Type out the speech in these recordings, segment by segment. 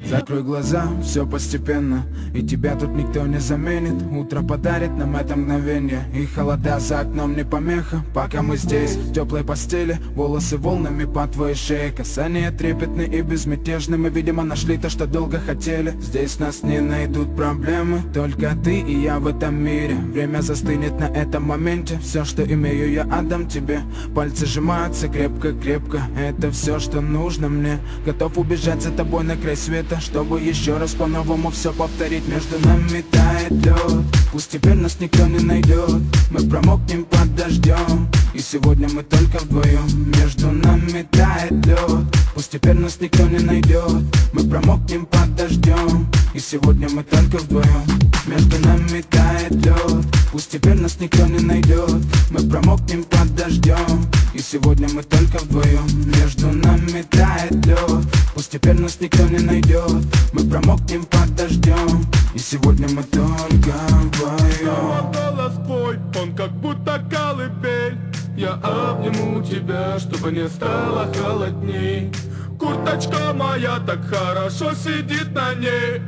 Закрой глаза, все постепенно, и тебя тут никто не заменит. Утро подарит нам это мгновенье, и холода за окном не помеха. Пока мы здесь, в теплой постели, волосы волнами по твоей шее. Касания трепетны и безмятежны, мы, видимо, нашли то, что долго хотели. Здесь нас не найдут проблемы, только ты и я в этом мире. Время застынет на этом моменте, все, что имею, я отдам тебе. Пальцы сжимаются крепко-крепко, это все, что нужно мне. Готов убежать за тобой на край света, чтобы еще раз по-новому все повторить. Между нами тает лед, пусть теперь нас никто не найдет. Мы промокнем под дождем, и сегодня мы только вдвоем. Между нами тает лед, пусть теперь нас никто не найдет. Мы промокнем под дождем, и сегодня мы только вдвоем. Между нами тает лед, пусть теперь нас никто не найдет. Мы промокнем под дождем, и сегодня мы только вдвоем. Между нами тает лед, пусть теперь нас никто не найдет. Мы промокнем под дождем, и сегодня мы только вдвоем. Голос твой, он как будто колыбель. Я обниму тебя, чтобы не стало холодней. Курточка моя так хорошо сидит на ней.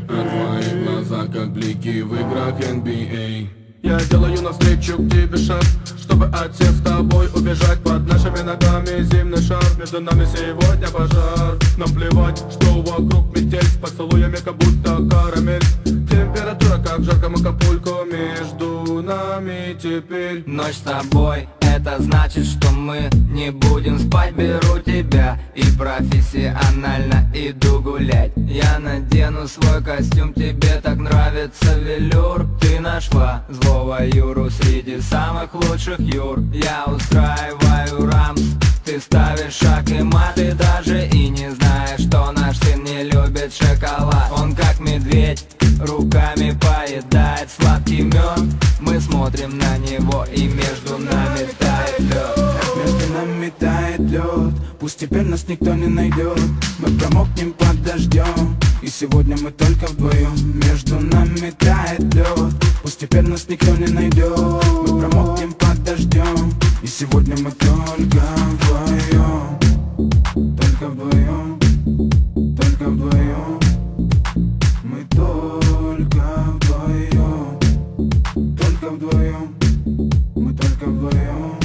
А твои глаза как блики в играх NBA. Я делаю навстречу к тебе шаг, чтобы от всех с тобой убежать. Под нашими ногами зимний шар, между нами сегодня пожар. Нам плевать, что вокруг метель, с поцелуями как будто карамель. Температура как в жарком Акапулько, между нами теперь. Ночь с тобой, это значит, что мы не будем спать. Беру тебя и профессионально иду гулять. Я надену свой костюм, тебе так нравится велюр. Ты нашла злого Юру среди самых лучших Юр. Я устраиваю рамс, ты ставишь шаг и мат. Ты даже и не знаешь, что наш сын не любит шоколад. Он как медведь, руками поедает сладкий мед. Мы смотрим на него, и между нами тает лед. Между нами тает лед, пусть теперь нас никто не найдет. Мы промокнем под дождем, и сегодня мы только вдвоем. Между нами тает лед, пусть теперь нас никто не найдет. Мы промокнем под дождем, и сегодня мы только вдвоем. Только вдвоем, только вдвоем. Мы только вдвоем, только вдвоем. Мы только вдвоем,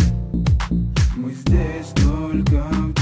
мы здесь только вдвоем.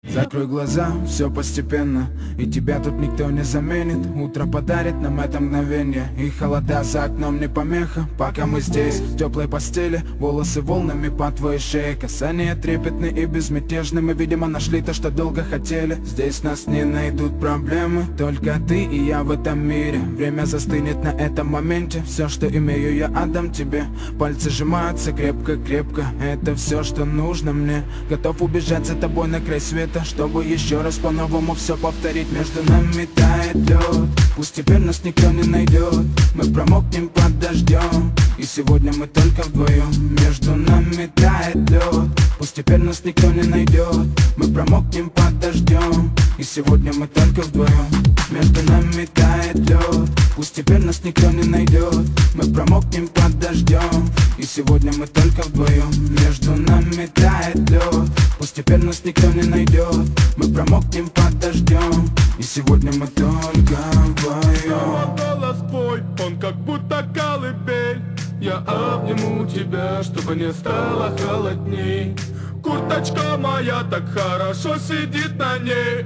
Закрой глаза, все постепенно, и тебя тут никто не заменит. Утро подарит нам это мгновенье, и холода за окном не помеха. Пока мы здесь, в теплой постели, волосы волнами по твоей шее. Касания трепетны и безмятежны, мы, видимо, нашли то, что долго хотели. Здесь нас не найдут проблемы, только ты и я в этом мире. Время застынет на этом моменте, все, что имею, я отдам тебе. Пальцы сжимаются крепко-крепко, это все, что нужно мне. Готов убежать за тобой на край света, чтобы еще раз по-новому все повторить. Между нами тает лед, пусть теперь нас никто не найдет. Мы промокнем под дождем, и сегодня мы только вдвоем. Между нами тает лед, пусть теперь нас никто не найдет. Мы промокнем под дождем, и сегодня мы только вдвоем. Между нами тает лед, пусть теперь нас никто не найдет. Мы промокнем под дождем, и сегодня мы только вдвоем. Между нами тает лед, пусть теперь нас никто не найдет. Мы промокнем под дождем, и сегодня мы только вдвоем. Голос твой, он как будто колыбель. Я обниму тебя, чтобы не стало холодней. Курточка моя так хорошо сидит на ней.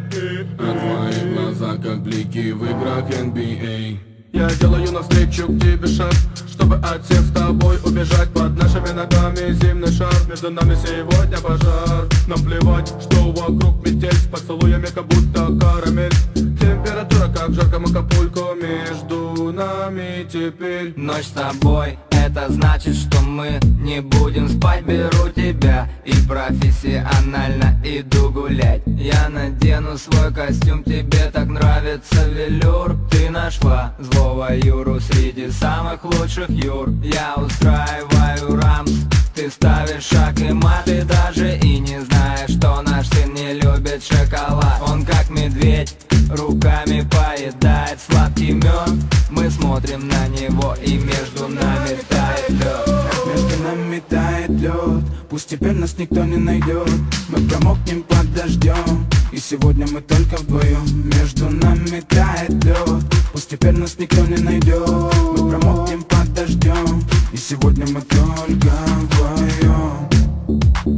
А твои глаза как блики в играх NBA. Я делаю навстречу к тебе шаг, чтобы от всех с тобой убежать. Под нашими ногами зимний шар, между нами сегодня пожар. Нам плевать, что вокруг метель, с поцелуями как будто карамель. Температура как в жарком Акапулько, между нами теперь. Ночь с тобой, это значит, что мы не будем спать. Беру тебя и профессионально иду гулять. Я надену свой костюм, тебе так нравится велюр. Ты нашла злого Юру среди самых лучших Юр. Я устраиваю рамс, ты ставишь шаг и мат. Ты даже и не знаешь, что наш сын не любит шоколад. Он как медведь, руками поедает сладкий мед. Мы смотрим на него, и между нами тает лед. Между нами тает лед, пусть теперь нас никто не найдет. Мы промокнем под дождем, и сегодня мы только вдвоем. Между нами тает лед, пусть теперь нас никто не найдет. Мы промокнем под дождем, и сегодня мы только вдвоем.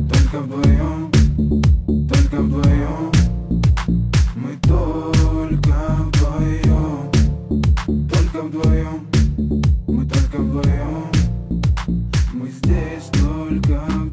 Только вдвоем, только вдвоем. Мы только вдвоем, только вдвоем. Мы только вдвоем, мы здесь только вдвоем.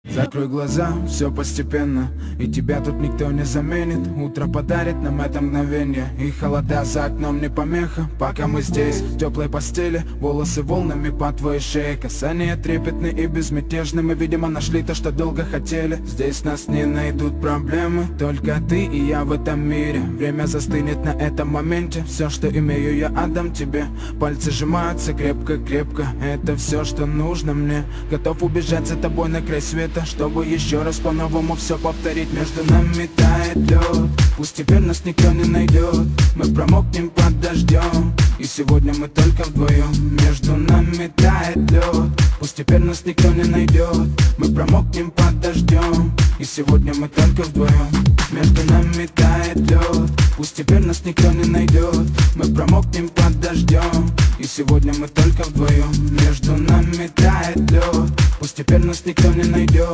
Закрой глаза, все постепенно, и тебя тут никто не заменит. Утро подарит нам это мгновенье, и холода за окном не помеха. Пока мы здесь, в теплой постели, волосы волнами по твоей шее. Касания трепетны и безмятежны, мы, видимо, нашли то, что долго хотели. Здесь нас не найдут проблемы, только ты и я в этом мире. Время застынет на этом моменте, все, что имею, я отдам тебе. Пальцы сжимаются крепко-крепко, это все, что нужно мне. Готов убежать за тобой на край света, чтобы еще раз по-новому все повторить. Между нами тает лед, пусть теперь нас никто не найдет. Мы промокнем под дождем, и сегодня мы только вдвоем. Между нами тает лед, пусть теперь нас никто не найдет. Мы промокнем под дождем, и сегодня мы только вдвоем. Между нами тает лед, пусть теперь нас никто не найдет. Мы промокнем под дождем, и сегодня мы только вдвоем. Между нами тает лед, пусть теперь нас никто не найдет.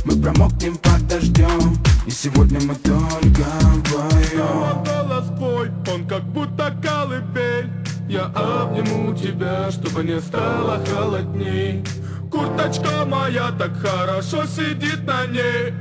Мы промокнем под дождем, и сегодня мы только вдвоем. Голос твой, он как будто колыбель. Я обниму тебя, чтобы не стало холодней. Курточка моя так хорошо сидит на ней.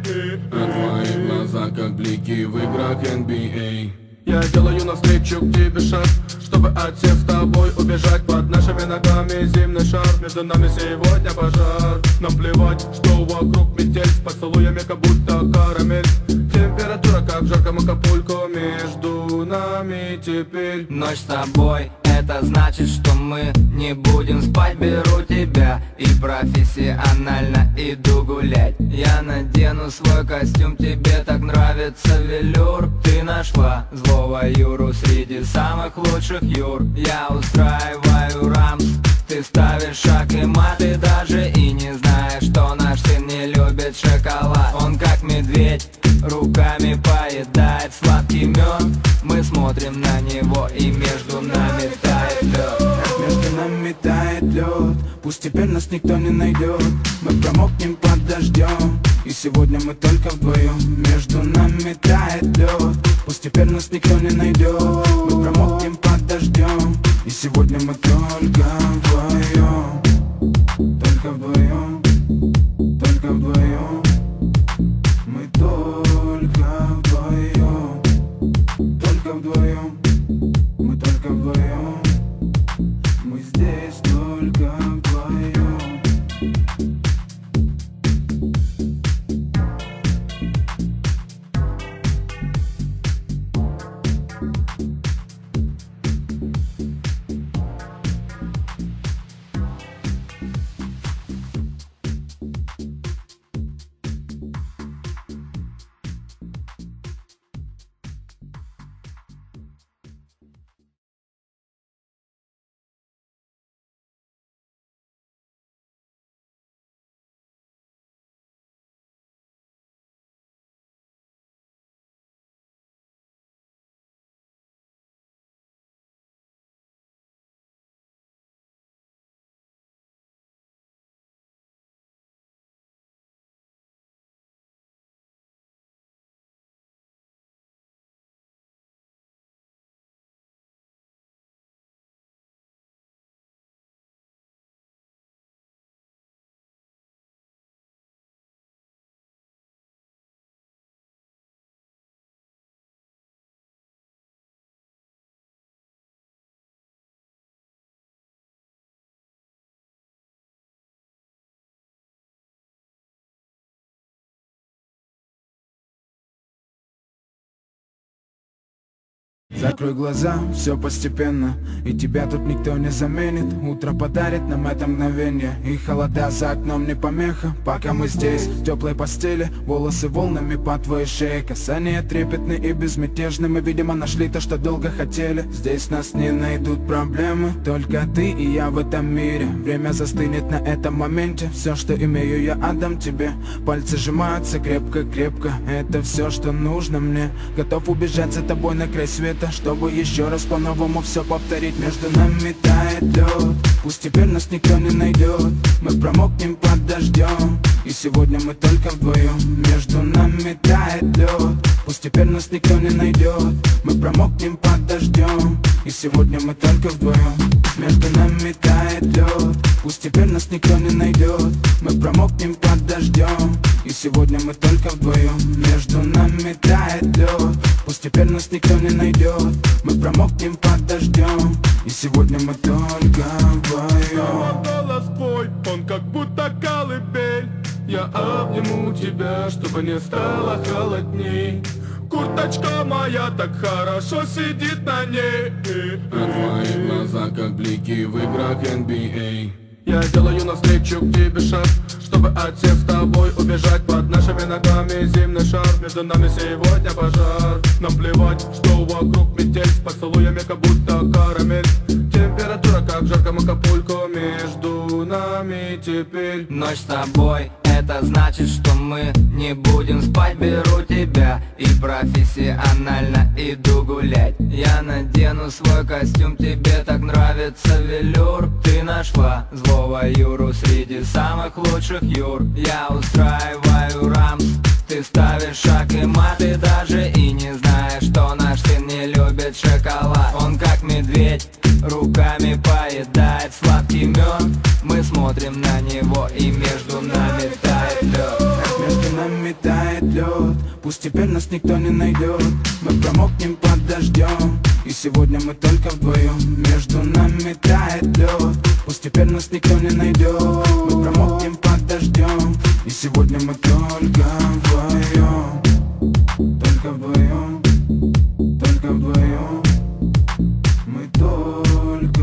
А твои глаза как блики в играх NBA. Я делаю навстречу к тебе шаг, чтобы от всех с тобой убежать. Под нашими ногами зимний шар, между нами сегодня пожар. Нам плевать, что вокруг метель, с поцелуями как будто карамель. Температура как в жарком Акапулько, между нами теперь. Ночь с тобой, это значит, что мы не будем спать. Беру тебя и профессионально иду гулять. Я надену свой костюм, тебе так нравится велюр. Ты нашла злого Юру среди самых лучших Юр. Я устраиваю рамс, ты ставишь шаг и мат. Ты даже и не знаешь, что наш сын не любит шоколад. Он как медведь, руками поедает сладкий мед. Мы смотрим на него, и между нами тает лед. Между нами тает лед, пусть теперь нас никто не найдет. Мы промокнем под дождем, и сегодня мы только вдвоем. Между нами тает лед, пусть теперь нас никто не найдет. Мы промокнем под дождем, и сегодня мы только вдвоем. Только вдвоем, только вдвоем. Мы только вдвоем, только вдвоем. Мы только вдвоем. Мы здесь только вдвоем. Закрой глаза, все постепенно, и тебя тут никто не заменит. Утро подарит нам это мгновение, и холода за окном не помеха. Пока мы здесь, в теплой постели, волосы волнами по твоей шее. Касания трепетны и безмятежны, мы, видимо, нашли то, что долго хотели. Здесь нас не найдут проблемы, только ты и я в этом мире. Время застынет на этом моменте, все, что имею, я отдам тебе. Пальцы сжимаются крепко-крепко, это все, что нужно мне. Готов убежать за тобой на край света, чтобы еще раз по-новому все повторить. Между нами тает лед, пусть теперь нас никто не найдет. Мы промокнем под дождем, и сегодня мы только вдвоем. Между нами тает лед, пусть теперь нас никто не найдет. Мы промокнем под дождем, и сегодня мы только вдвоем. Между нами тает лед, пусть теперь нас никто не найдет. Мы промокнем под дождем, и сегодня мы только вдвоем. Между нами тает лед, пусть теперь нас никто не найдет. Мы промокнем под дождем, и сегодня мы только вдвоем. Голос твой, он как будто колыбель. Я обниму тебя, чтобы не стало холодней. Курточка моя так хорошо сидит на ней. А твои глаза как блики в играх NBA. Я делаю навстречу к тебе шаг, чтобы от всех с тобой убежать. Под нашими ногами зимний шар, между нами сегодня пожар. Нам плевать, что вокруг метель, с поцелуями как будто карамель. Температура как в жарком Акапулько, между нами теперь. Ночь с тобой, это значит, что мы не будем спать. Беру тебя и профессионально иду гулять. Я надену свой костюм, тебе так нравится велюр. Ты нашла злого Юру среди самых лучших Юр. Я устраиваю рамс, ты ставишь шаг и мат. Ты даже и не знаешь, что наш сын не любит шоколад. Он как медведь, руками поедает сладкий мед. Мы смотрим на него, и между нами тает лед. Между нами тает лед, пусть теперь нас никто не найдет. Мы промокнем под дождем, и сегодня мы только вдвоем. Между нами тает лед, пусть теперь нас никто не найдет. Мы промокнем под дождем, и сегодня мы только вдвоем. Только вдвоем, только вдвоем. Мы только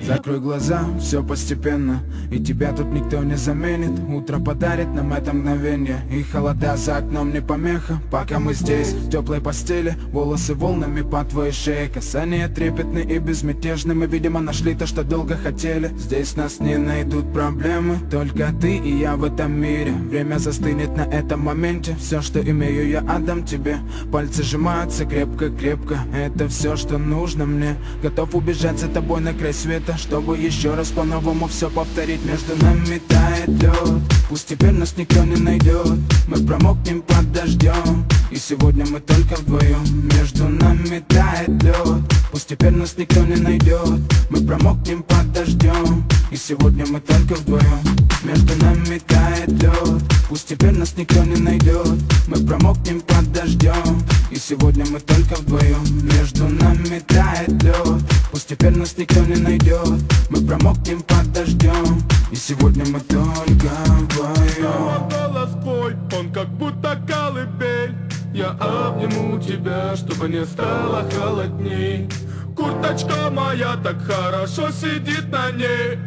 Закрой глаза, все постепенно, и тебя тут никто не заменит. Утро подарит нам это мгновенье, и холода за окном не помеха. Пока мы здесь, в теплой постели, волосы волнами по твоей шее. Касания трепетны и безмятежны, мы, видимо, нашли то, что долго хотели. Здесь нас не найдут проблемы, только ты и я в этом мире. Время застынет на этом моменте, все, что имею, я отдам тебе. Пальцы сжимаются крепко-крепко, это все, что нужно мне. Готов убежать за тобой на край света, чтобы еще раз по-новому все повторить. Между нами тает лед, пусть теперь нас никто не найдет. Мы промокнем под дождем, и сегодня мы только вдвоем. Между нами тает лед, пусть теперь нас никто не найдет. Мы промокнем под дождем, и сегодня мы только вдвоем. Между нами тает лед, пусть теперь нас никто не найдет. Мы промокнем под дождем, и сегодня мы только вдвоем. Между нами тает лед, пусть теперь нас никто не найдет. Мы промокнем под дождем, и сегодня мы только вдвоем. Голос твой, он как будто колыбель. Я обниму тебя, чтобы не стало холодней. Курточка моя так хорошо сидит на ней.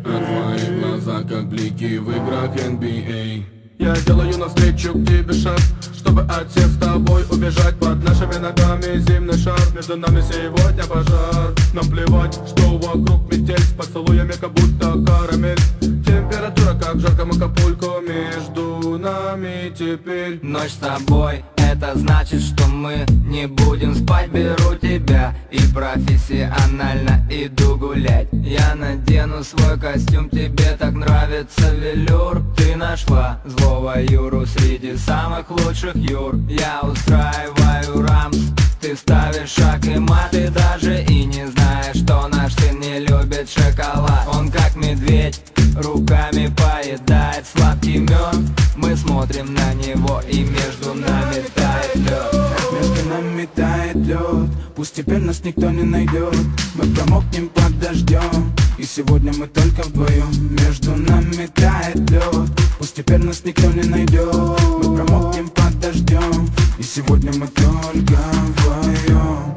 А твои глаза как блики в играх NBA. Я делаю навстречу к тебе шаг, чтобы от всех с тобой убежать. Под нашими ногами зимний шар, между нами сегодня пожар. Нам плевать, что вокруг метель, с поцелуями как будто карамель. Температура как в жарком Акапулько, между нами теперь. Ночь с тобой, это значит, что мы не будем спать. Беру тебя и профессионально иду гулять. Я надену свой костюм, тебе так нравится велюр. Ты нашла злого Юру среди самых лучших Юр. Я устраиваю рамс, ты ставишь шаг и мат. Ты даже и не знаешь, что наш сын не любит шоколад. Он как медведь, руками поедает сладкий мед. Мы смотрим на него, и между нами тает лед. Между нами тает лед, пусть теперь нас никто не найдет. Мы промокнем под дождем, и сегодня мы только вдвоем. Между нами тает лед, пусть теперь нас никто не найдет. Мы промокнем под дождем, и сегодня мы только вдвоем.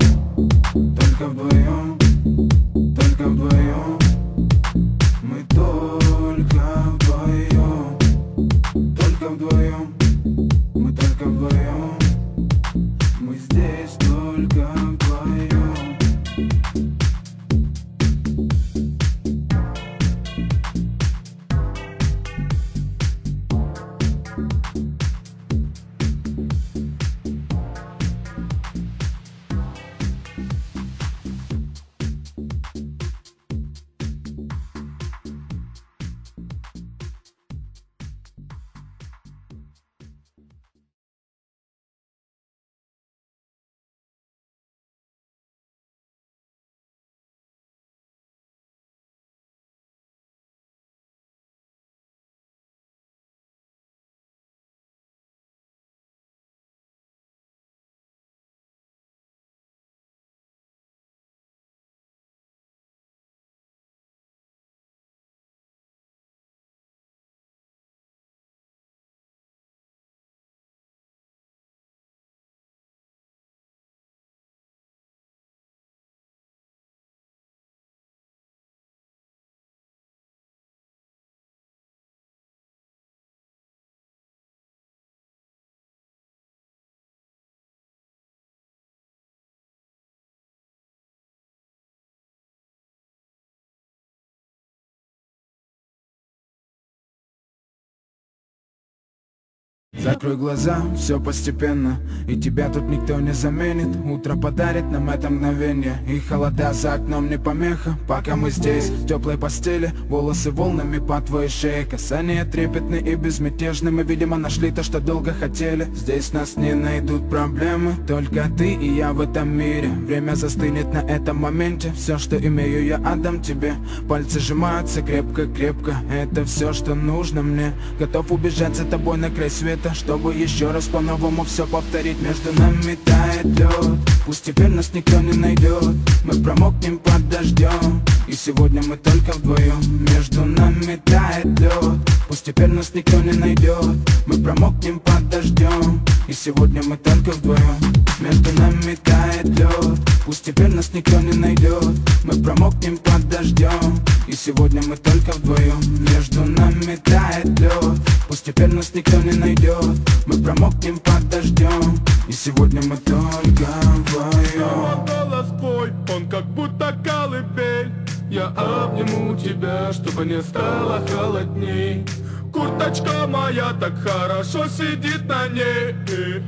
Только вдвоем, только вдвоем. Мы только вдвоем, только вдвоем. Мы только вдвоем, мы здесь только вдвоем. Закрой глаза, все постепенно, и тебя тут никто не заменит. Утро подарит нам это мгновенье, и холода за окном не помеха. Пока мы здесь, в теплой постели, волосы волнами по твоей шее. Касания трепетны и безмятежны, мы, видимо, нашли то, что долго хотели. Здесь нас не найдут проблемы, только ты и я в этом мире. Время застынет на этом моменте, все, что имею, я отдам тебе. Пальцы сжимаются крепко-крепко, это все, что нужно мне. Готов убежать за тобой на край света, чтобы еще раз по-новому все повторить. Между нами тает лед, пусть теперь нас никто не найдет. Мы промокнем под дождем, и сегодня мы только вдвоем. Между нами тает лед, пусть теперь нас никто не найдет. Мы промокнем под дождем, и сегодня мы только вдвоем. Между нами тает лед, пусть теперь нас никто не найдет. Мы промокнем под дождем, и сегодня мы только вдвоем. Между нами тает лед, пусть теперь нас никто не найдет. Мы промокнем под дождем, и сегодня мы только вдвоем. Голос твой, он как будто колыбель. Я обниму тебя, чтобы не стало холодней. Курточка моя так хорошо сидит на ней.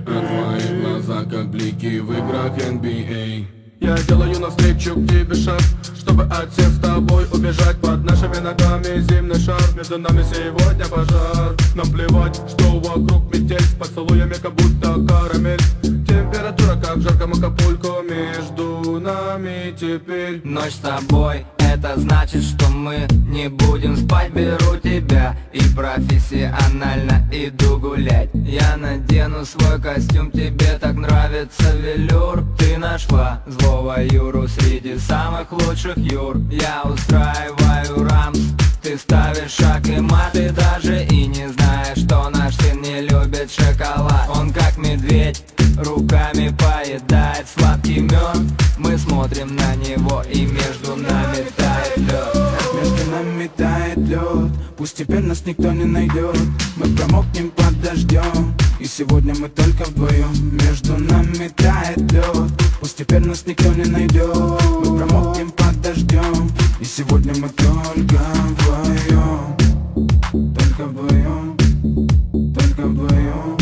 А твои глаза как блики в играх NBA. Я делаю навстречу к тебе шаг, чтобы от всех с тобой убежать. Под нашими ногами зимний шар, между нами сегодня пожар. Нам плевать, что вокруг метель, с поцелуями как будто карамель. Температура как в жарком Акапулько, между нами теперь. Ночь с тобой, это значит, что мы не будем спать. Беру тебя и профессионально иду гулять. Я надену свой костюм, тебе так нравится велюр. Ты нашла злого Юру среди самых лучших Юр. Я устраиваю рамс, ты ставишь шаг и мат. Ты даже и не знаешь, что наш сын не любит шоколад. Он как медведь, руками поедает сладкий мед. Мы смотрим на него, и между нами тает лед. Между нами тает лед, пусть теперь нас никто не найдет. Мы промокнем под дождем, и сегодня мы только вдвоем. Между нами тает лед, пусть теперь нас никто не найдет. Мы промокнем под дождем, и сегодня мы только вдвоем. Только вдвоем, только вдвоем.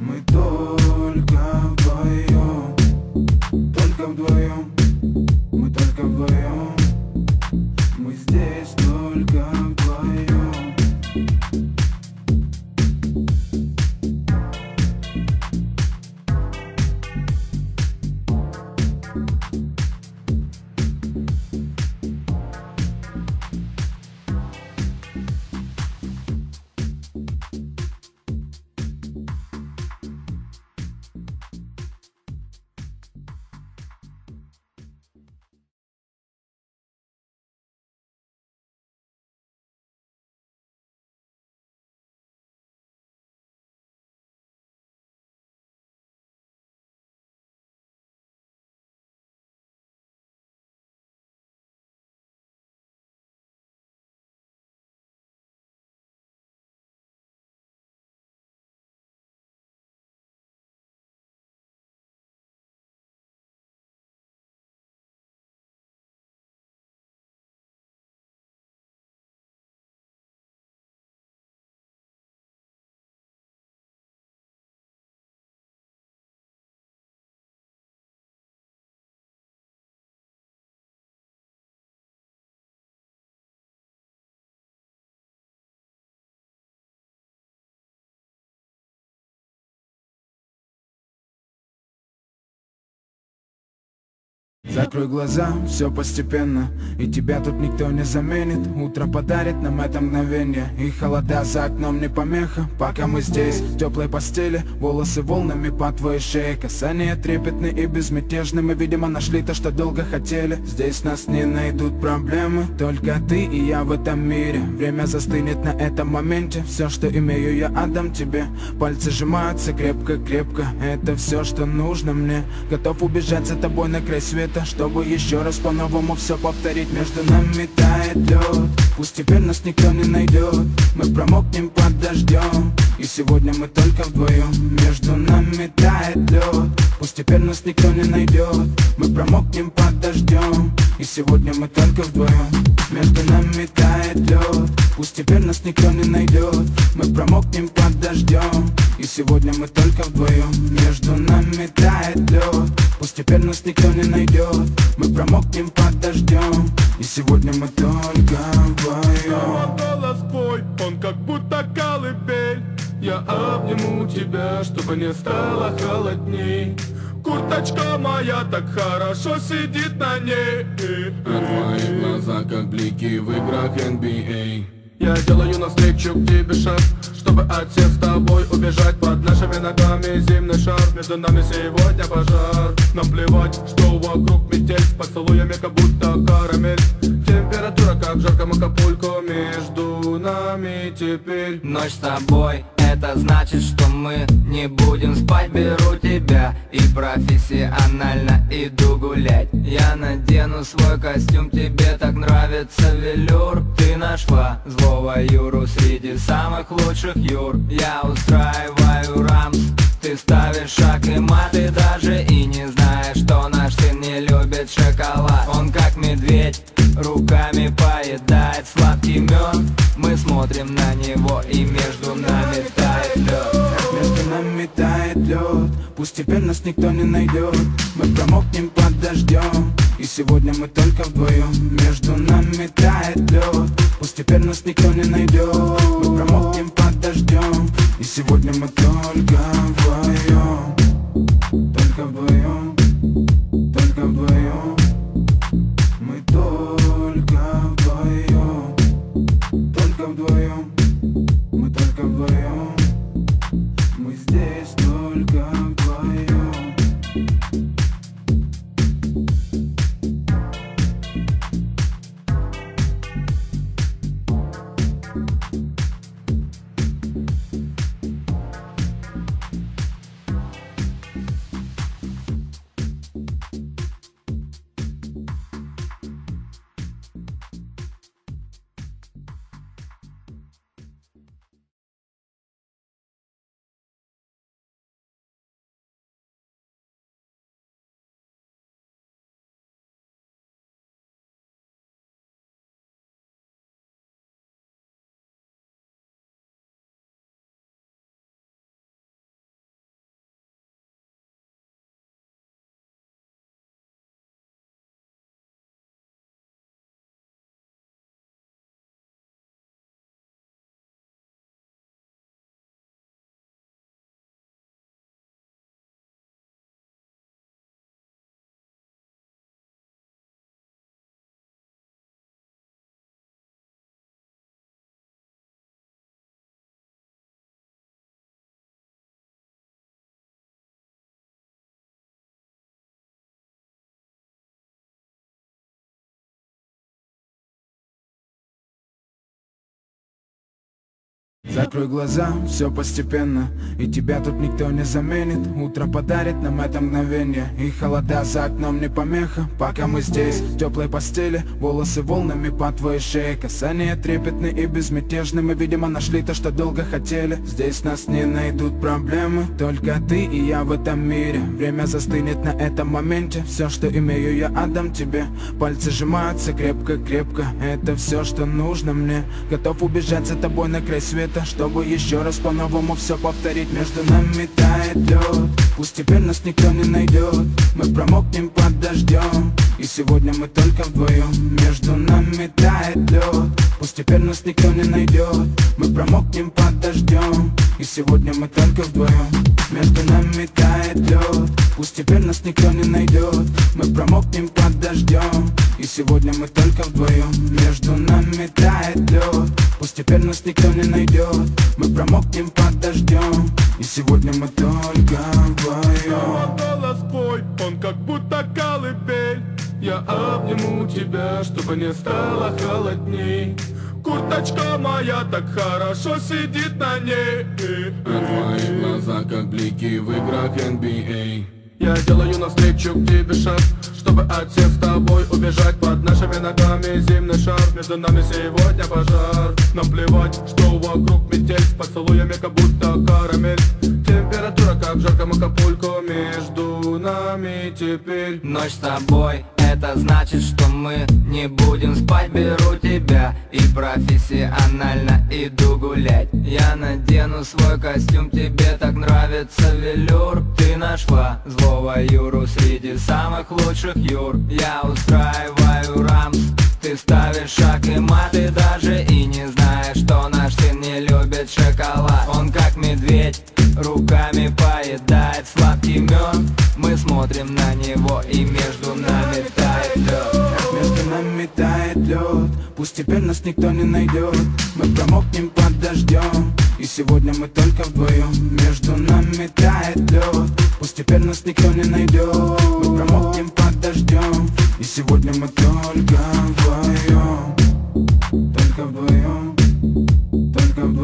Мы только вдвоем, только вдвоем. Мы только вдвоем, мы здесь только вдвоем. Закрой глаза, все постепенно, и тебя тут никто не заменит. Утро подарит нам это мгновение, и холода за окном не помеха. Пока мы здесь, в теплой постели, волосы волнами по твоей шее. Касания трепетные и безмятежны, мы, видимо, нашли то, что долго хотели. Здесь нас не найдут проблемы, только ты и я в этом мире. Время застынет на этом моменте, все, что имею, я отдам тебе. Пальцы сжимаются крепко-крепко, это все, что нужно мне. Готов убежать за тобой на край света, чтобы еще раз по-новому все повторить. Между нами тает лед, пусть теперь нас никто не найдет. Мы промокнем под дождем, и сегодня мы только вдвоем. Между нами тает лед, пусть теперь нас никто не найдет. Мы промокнем под дождем, и сегодня мы только вдвоем. Между нами тает лед, пусть теперь нас никто не найдет. Мы промокнем под дождем, и сегодня мы только вдвоем. Между нами тает лед, пусть теперь нас никто не найдет. Мы промокнем под дождем, и сегодня мы только вдвоем. Голос твой, он как будто колыбель. Я обниму тебя, чтобы не стало холодней. Курточка моя так хорошо сидит на ней. А твои глаза как блики в играх NBA. Я делаю навстречу к тебе шаг, чтобы от всех с тобой убежать. Под нашими ногами зимний шар, между нами сегодня пожар. Нам плевать, что вокруг метель, с поцелуями как будто карамель. теперь. Ночь с тобой, это значит, что мы не будем спать. Беру тебя и профессионально иду гулять. Я надену свой костюм, тебе так нравится велюр. Ты нашла злого Юру среди самых лучших Юр. Я устраиваю рамс, ты ставишь шаг и мат. Ты даже и не знаешь, что наш сын не любит шоколад. Он как медведь, руками поедает сладкий мед. Мы смотрим на него, и между нами тает лед. Между нами тает лед, пусть теперь нас никто не найдет. Мы промокнем под дождем, и сегодня мы только вдвоем. Между нами тает лед, пусть теперь нас никто не найдет. Мы промокнем под дождем, и сегодня мы только вдвоем. Только вдвоем, только вдвоем. Мы только вдвоем, только вдвоем. Мы только вдвоем. Мы здесь только вдвоем. Закрой глаза, все постепенно, и тебя тут никто не заменит. Утро подарит нам это мгновение, и холода за окном не помеха. Пока мы здесь, в теплой постели, волосы волнами по твоей шее. Касания трепетны и безмятежны, мы, видимо, нашли то, что долго хотели. Здесь нас не найдут проблемы, только ты и я в этом мире. Время застынет на этом моменте, все, что имею, я отдам тебе. Пальцы сжимаются крепко-крепко, это все, что нужно мне. Готов убежать за тобой на край света, чтобы еще раз по-новому все повторить. Между нами тает лед, пусть теперь нас никто не найдет. Мы промокнем под дождем, и сегодня мы только вдвоем. Между нами тает лед, пусть теперь нас никто не найдет. Мы промокнем под дождем, и сегодня мы только вдвоем. Между нами тает лед, пусть теперь нас никто не найдет. Мы промокнем под дождем, и сегодня мы только вдвоем. Между нами тает лед, пусть теперь нас никто не найдет. Мы промокнем под дождем, и сегодня мы только вдвоем. Голос твой, он как будто колыбель. Я обниму тебя, чтобы не стало холодней. Курточка моя так хорошо сидит на ней. А твои глаза как блики в играх NBA. Я делаю навстречу к тебе шаг, чтобы от всех с тобой убежать. Под нашими ногами зимний шар, между нами сегодня пожар. Нам плевать, что вокруг метель, с поцелуями как будто карамель. Температура как в жарком Акапулько, между нами теперь. Ночь с тобой, это значит, что мы не будем спать. Беру тебя и профессионально иду гулять. Я надену свой костюм, тебе так нравится велюр. Ты нашла злого Юру среди самых лучших Юр. Я устраиваю рамс, ты ставишь шаг и мат. Ты даже и не знаешь, что наш сын не любит шоколад. Он как медведь, руками поедает сладкий мед. Мы смотрим на него, и между нами тает лед. Между нами тает лед, пусть теперь нас никто не найдет. Мы промокнем под дождем, и сегодня мы только вдвоем. Между нами тает лед, пусть теперь нас никто не найдет. Мы промокнем под дождем, и сегодня мы только вдвоем. Только вдвоем, только вдвоем.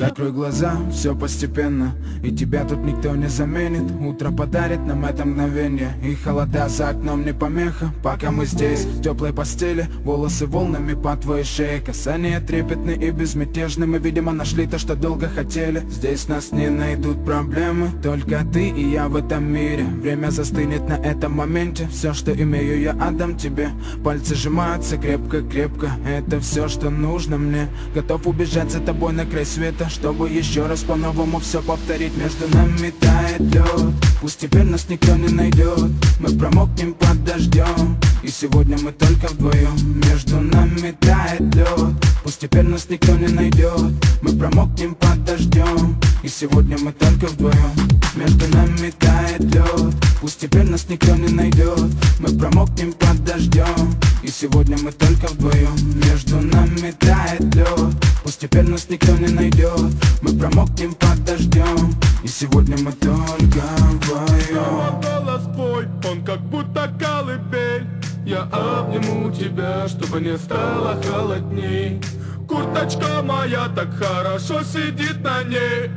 Закрой глаза, все постепенно, и тебя тут никто не заменит. Утро подарит нам это мгновение, и холода за окном не помеха. Пока мы здесь, в теплой постели, волосы волнами по твоей шее. Касания трепетны и безмятежны, мы, видимо, нашли то, что долго хотели. Здесь нас не найдут проблемы, только ты и я в этом мире. Время застынет на этом моменте, все, что имею, я отдам тебе. Пальцы сжимаются крепко-крепко, это все, что нужно мне. Готов убежать за тобой на край света, чтобы еще раз по-новому все повторить. Между нами тает лед, пусть теперь нас никто не найдет. Мы промокнем под дождем, и сегодня мы только вдвоем. Между нами тает лед, пусть теперь нас никто не найдет. Мы промокнем под дождем, и сегодня мы только вдвоем. Между нами тает лед, пусть теперь нас никто не найдет. Мы промокнем под дождем, и сегодня мы только вдвоем. Между нами тает лед, пусть теперь нас никто не найдет. Мы промокнем под дождем, и сегодня мы только вдвоем. Голос твой, он как будто колыбель. Я обниму тебя, чтобы не стало холодней. Курточка моя так хорошо сидит на ней.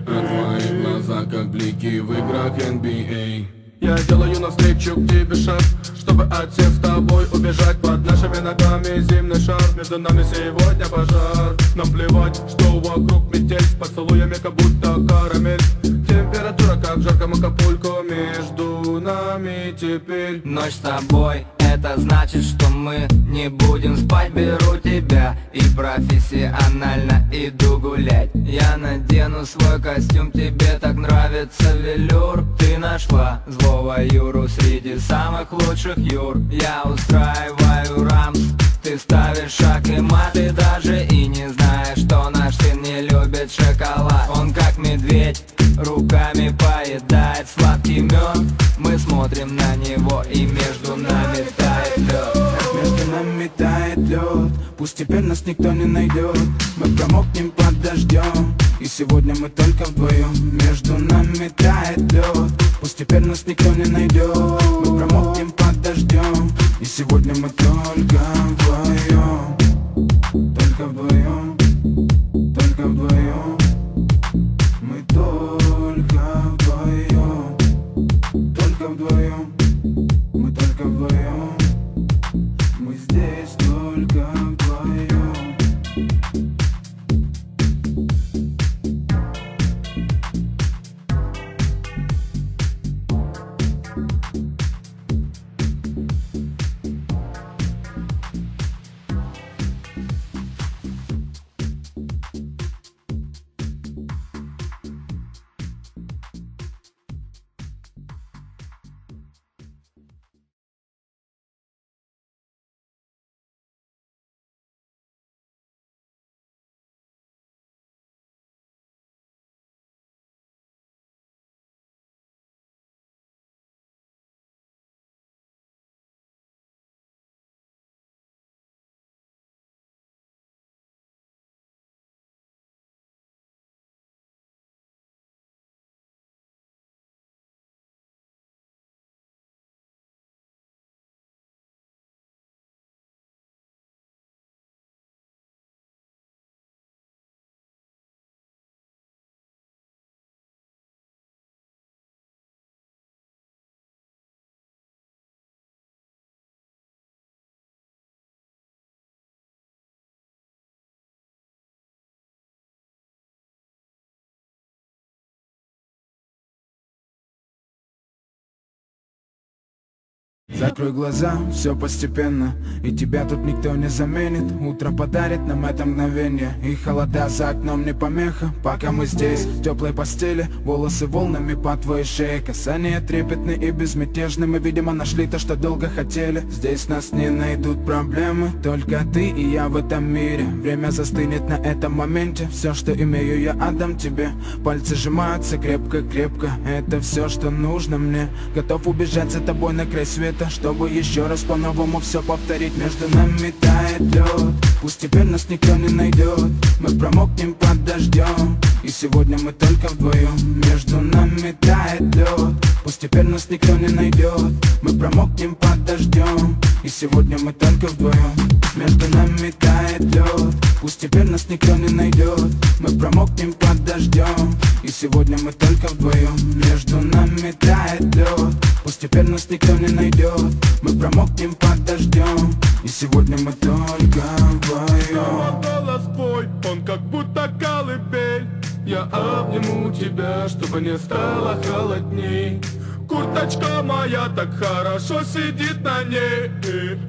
А твои глаза как блики в играх NBA. Я делаю навстречу к тебе шаг, чтобы от всех с тобой убежать. Под нашими ногами зимний шар, между нами сегодня пожар. Нам плевать, что вокруг метель, с поцелуями как будто карамель. Температура как в жарком Акапулько, между нами теперь. Ночь с тобой, это значит, что мы не будем спать. Беру тебя и профессионально иду гулять. Я надену свой костюм, тебе так нравится велюр. Ты нашла злого Юру среди самых лучших Юр. Я устраиваю рамс, ты ставишь шаг и мат. Ты даже и не знаешь, что наш сын не любит шоколад. Он как медведь, руками поедает сладкий мед. Мы смотрим на него, и между нами тает лед. Между нами тает лед, пусть теперь нас никто не найдет. Мы промокнем под дождем, и сегодня мы только вдвоем. Между нами тает лед, пусть теперь нас никто не найдет. Мы промокнем под дождем, и сегодня мы только вдвоем. Только вдвоем, только вдвоем. Мы только вдвоем, только вдвоем. Мы только вдвоем, мы здесь только вдвоем. Закрой глаза, все постепенно, и тебя тут никто не заменит. Утро подарит нам это мгновение, и холода за окном не помеха. Пока мы здесь, в теплой постели, волосы волнами по твоей шее. Касания трепетны и безмятежны, мы, видимо, нашли то, что долго хотели. Здесь нас не найдут проблемы, только ты и я в этом мире. Время застынет на этом моменте, все, что имею, я отдам тебе. Пальцы сжимаются крепко-крепко, это все, что нужно мне. Готов убежать за тобой на край света, чтобы еще раз по-новому все повторить. Между нами тает лед, пусть теперь нас никто не найдет. Мы промокнем под дождем, и сегодня мы только вдвоем. Между нами тает лед, Пусть теперь нас никто не найдет. Мы промокнем под дождем, и сегодня мы только вдвоем. Между нами тает лед. Пусть теперь нас никто не найдет. Мы промокнем под дождем, и сегодня мы только вдвоем. Между нами тает лед. Пусть теперь нас никто не найдет. Мы промокнем под дождем, и сегодня мы только вдвоем. Голос твой, он как будто колыбель. Я обниму тебя, чтобы не стало холодней. Курточка моя так хорошо сидит на ней.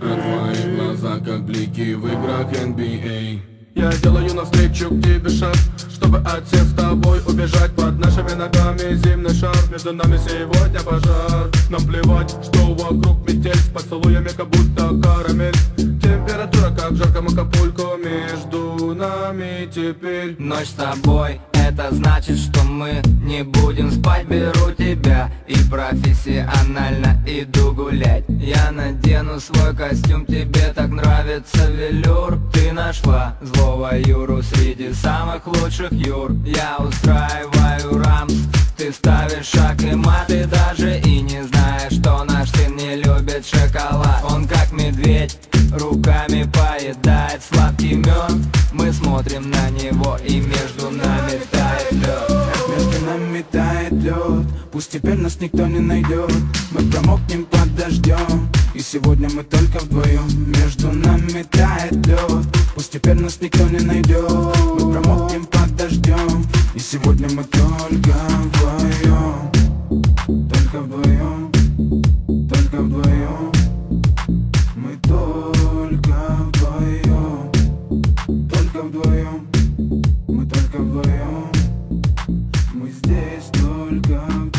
А твои глаза как блики в играх NBA. Я делаю навстречу к тебе шаг, чтобы от всех с тобой убежать. Под нашими ногами зимний шар, между нами сегодня пожар. Нам плевать, что вокруг метель, с поцелуями как будто карамель. Температура как в жарком Акапулько, между нами теперь. Ночь с тобой, это значит, что мы не будем спать. Беру тебя и профессионально иду гулять. Я надену свой костюм, тебе так нравится велюр. Ты нашла злого Юру среди самых лучших Юр. Я устраиваю рамс, ты ставишь шаг и мат. Ты даже и не знаешь, что наш сын не любит шоколад. Он как медведь, руками поедает сладкий мед. Мы смотрим на него, и между нами тает лед. Между нами тает лед. Пусть теперь нас никто не найдет. Мы промокнем под дождем, и сегодня мы только вдвоем. Между нами тает лед. Пусть теперь нас никто не найдет. Мы промокнем под дождем, и сегодня мы только вдвоем. Только вдвоем. Только вдвоем. Мы только вдвоем. Только вдвоем. Мы только вдвоем. Мы здесь только вдвоем.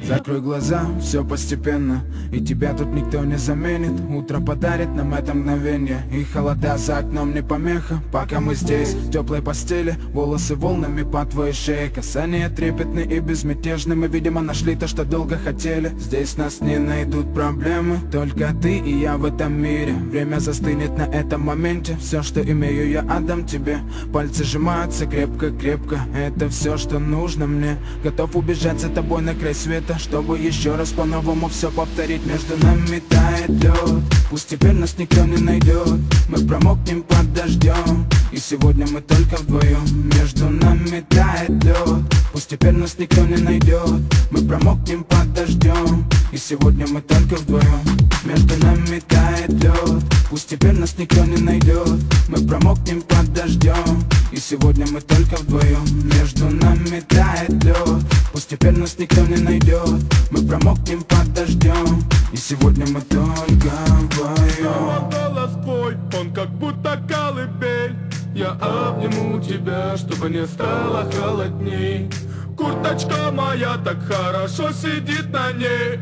Закрой глаза, все постепенно, и тебя тут никто не заменит. Утро подарит нам это мгновенье, и холода за окном не помеха. Пока мы здесь, в теплой постели, волосы волнами по твоей шее. Касания трепетны и безмятежны, мы, видимо, нашли то, что долго хотели. Здесь нас не найдут проблемы, только ты и я в этом мире. Время застынет на этом моменте, все, что имею, я отдам тебе. Пальцы сжимаются крепко-крепко, это все, что нужно мне. Готов убежать за тобой на край света, чтобы еще раз по-новому все повторить. Между нами тает лед. Пусть теперь нас никто не найдет. Мы промокнем под дождем, и сегодня мы только вдвоем. Между нами тает лед. Пусть теперь нас никто не найдет. Мы промокнем под дождем, и сегодня мы только вдвоем. Между нами тает лед. Пусть теперь нас никто не найдет. Мы промокнем под дождем, и сегодня мы только вдвоем. Между нами тает лед. Пусть теперь нас никто не найдет. Мы промокнем под дождем, и сегодня мы только вдвоем. Голос твой, он как будто колыбель. Я обниму тебя, чтобы не стало холодней. Курточка моя так хорошо сидит на ней.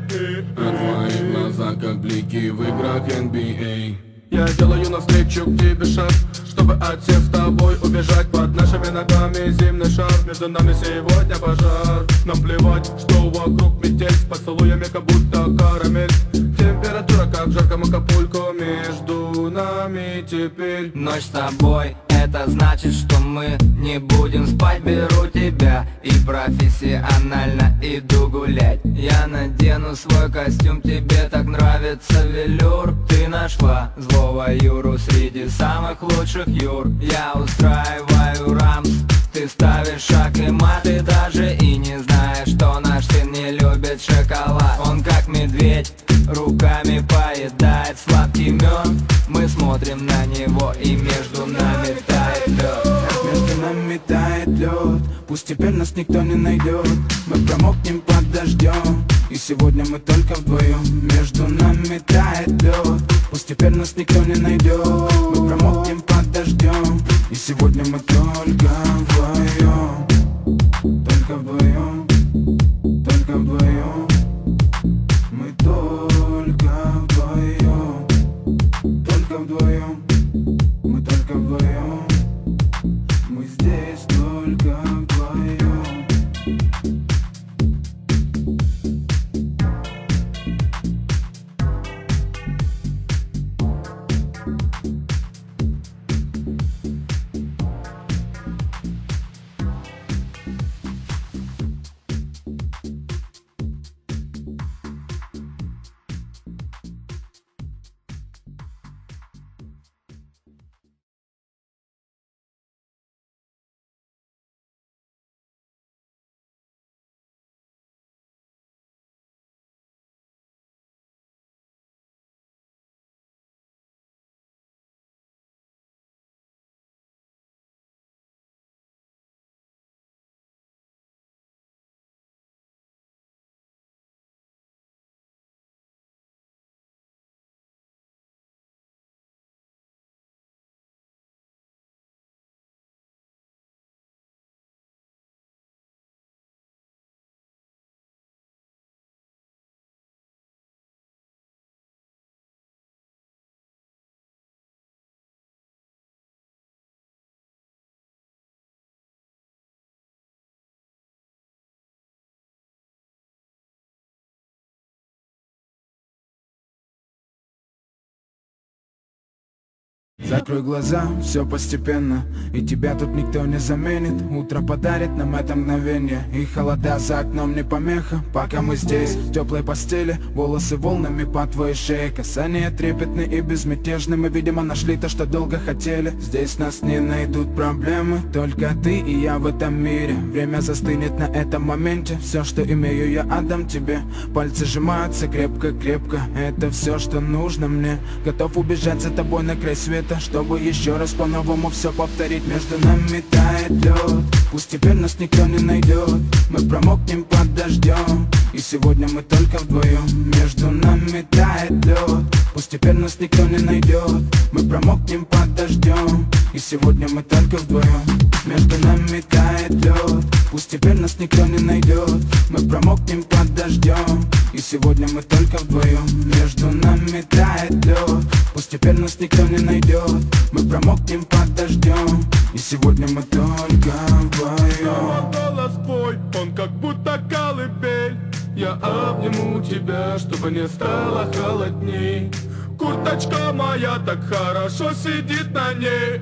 А твои глаза как блики в играх NBA. Я делаю навстречу к тебе шаг, чтобы от всех с тобой убежать. Под нашими ногами зимний шар, между нами сегодня пожар. Нам плевать, что вокруг метель, с поцелуями как будто карамель. Температура как в жарком Акапулько, между нами теперь. Ночь с тобой, это значит, что мы не будем спать. Беру тебя и профессионально иду гулять. Я надену свой костюм, тебе так нравится велюр. Ты нашла злого Юру среди самых лучших Юр. Я устраиваю рамс, ты ставишь шаг и мат. Ты даже и не знаешь, что наш сын не любит шоколад. Он как медведь, руками поедает сладкий мед. Мы смотрим на него, и между нами тает лед. Между нами тает лед, пусть теперь нас никто не найдет. Мы промокнем под дождем, и сегодня мы только вдвоем. Между нами тает лед, пусть теперь нас никто не найдет. Мы промокнем под дождем, и сегодня мы только вдвоем. Только вдвоем, только вдвоем. Мы только вдвоем, только вдвоем. Мы только вдвоем. Мы здесь только вдвоем. Закрой глаза, все постепенно, и тебя тут никто не заменит. Утро подарит нам это мгновение, и холода за окном не помеха. Пока мы здесь, в теплой постели, волосы волнами по твоей шее. Касания трепетны и безмятежны, мы, видимо, нашли то, что долго хотели. Здесь нас не найдут проблемы, только ты и я в этом мире. Время застынет на этом моменте, все, что имею, я отдам тебе. Пальцы сжимаются крепко-крепко, это все, что нужно мне. Готов убежать за тобой на край света, чтобы еще раз по-новому все повторить. Между нами тает лед, пусть теперь нас никто не найдет. Мы промокнем под дождем, и сегодня мы только вдвоем. Между нами тает лед, пусть теперь нас никто не найдет. Мы промокнем под дождем, и сегодня мы только вдвоем. Между нами тает лед, пусть теперь нас никто не найдет. Мы промокнем под дождем, и сегодня мы только вдвоем. Между нами тает лед, пусть теперь нас никто не найдет. Мы промокнем под дождем, и сегодня мы только вдвоем. Голос твой, он как будто колыбель. Я обниму тебя, чтобы не стало холодней. Курточка моя так хорошо сидит на ней.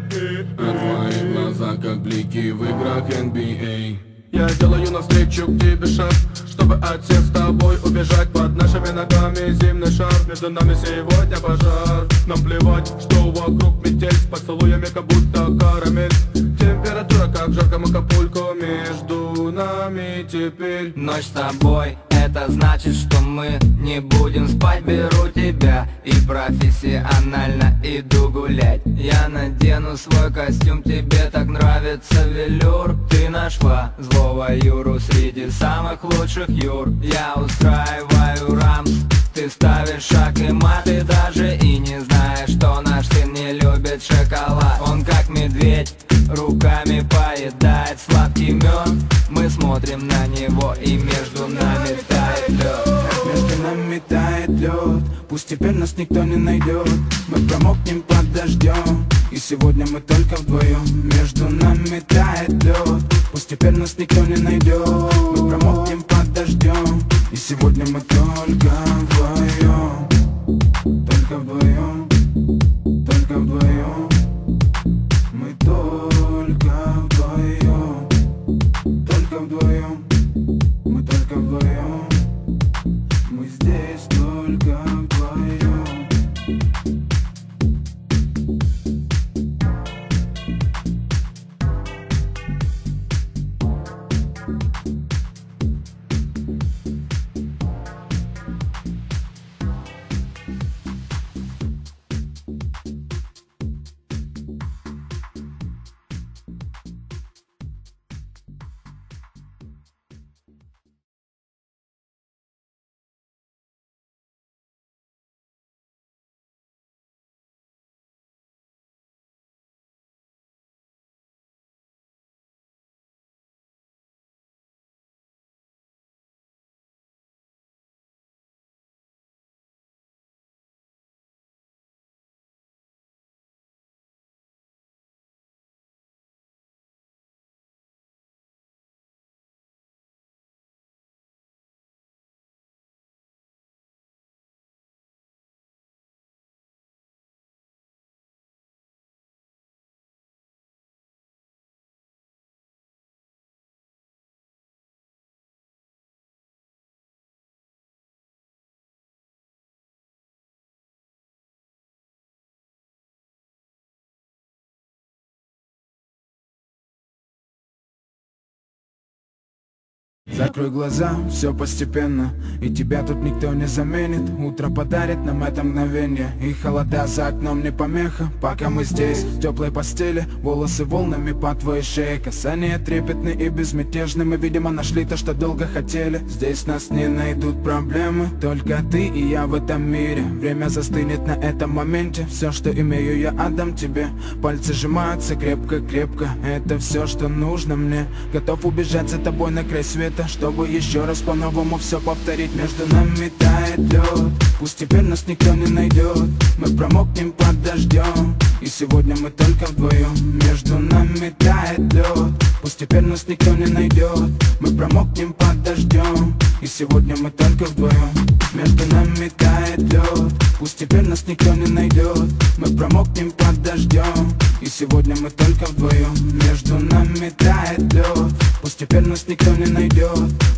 А твои глаза как блики в играх NBA. Я делаю навстречу к тебе шаг, чтобы от всех с тобой убежать. Под нашими ногами зимний шар, между нами сегодня пожар. Нам плевать, что вокруг метель, с поцелуями как будто карамель. Температура как в жарком Акапулько, между нами теперь. Ночь с тобой, это значит, что мы не будем спать. Беру тебя и профессионально иду гулять. Я надену свой костюм, тебе так нравится велюр. Ты нашла злого Юру среди самых лучших Юр. Я устраиваю рамс, ты ставишь шаг и мат. Ты даже и не знаешь, что наш сын не любит шоколад. Он как медведь, руками поедает сладкий мед. Мы смотрим на него, и между нами тает лед. Между нами тает лед, лед. Пусть теперь нас никто не найдет. Мы промокнем под дождем, и сегодня мы только вдвоем. Между нами тает лед. Пусть теперь нас никто не найдет. Мы промокнем под дождем, и сегодня мы только вдвоем. Только вдвоем. Только вдвоем. Мы только вдвоем. Только вдвоем. Мы только вдвоем. Мы здесь только вдвоем. Закрой глаза, все постепенно, и тебя тут никто не заменит. Утро подарит нам это мгновение, и холода за окном не помеха. Пока мы здесь, в теплой постели, волосы волнами по твоей шее. Касания трепетны и безмятежны, мы, видимо, нашли то, что долго хотели. Здесь нас не найдут проблемы, только ты и я в этом мире. Время застынет на этом моменте, все, что имею, я отдам тебе. Пальцы сжимаются крепко-крепко, это все, что нужно мне. Готов убежать за тобой на край света, чтобы еще раз по-новому все повторить. Между нами тает лед. Пусть теперь нас никто не найдет. Мы промокнем под дождем, и сегодня мы только вдвоем. Между нами тает лед. Пусть теперь нас никто не найдет. Мы промокнем под дождем, и сегодня мы только вдвоем. Между нами тает лед. Пусть теперь нас никто не найдет. Мы промокнем под дождем, и сегодня мы только вдвоем. Между нами тает лед. Пусть теперь нас никто не найдет.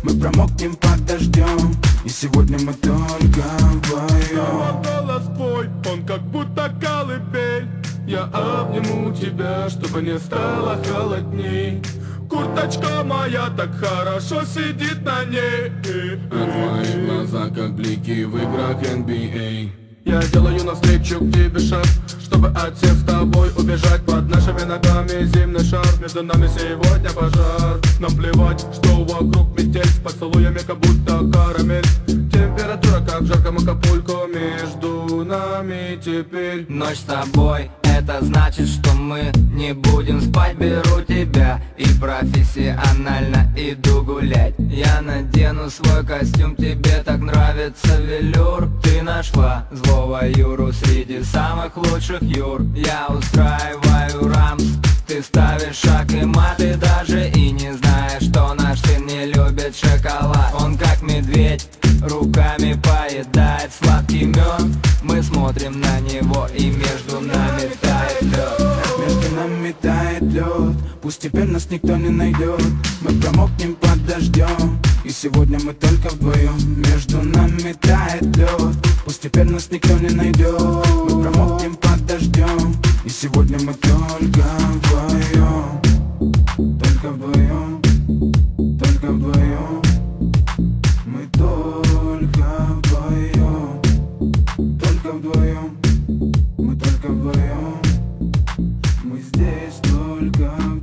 Мы промокнем под дождем, и сегодня мы только вдвоем. Голос твой, он как будто колыбель. Я обниму тебя, чтобы не стало холодней. Курточка моя так хорошо сидит на ней. А твои глаза как блики в играх NBA. Я делаю навстречу к тебе шаг, чтобы от всех с тобой убежать. Под нашими ногами зимний шар, между нами сегодня пожар. Нам плевать, что вокруг метель, с поцелуями как будто карамель. Температура как в жарком Акапулько, между нами теперь. Ночь с тобой, это значит, что мы не будем спать. Беру тебя и профессионально иду гулять. Я надену свой костюм, тебе так нравится велюр. Ты нашла злого Юру среди самых лучших Юр. Я устраиваю рамс, ты ставишь шаг и мат. Ты даже и не знаешь, что наш сын не любит шоколад. Он как медведь, руками поедает сладкий мед. Мы смотрим на него, и между нами тает лед. Между нами тает лед. Пусть теперь нас никто не найдет. Мы промокнем под дождем, и сегодня мы только вдвоем. Между нами тает лед. Пусть теперь нас никто не найдет. Мы промокнем под дождем, и сегодня мы только вдвоем. Только вдвоем. Только вдвоем. Мы только вдвоем. Только вдвоем. Мы только вдвоем. Мы здесь только вдвоем.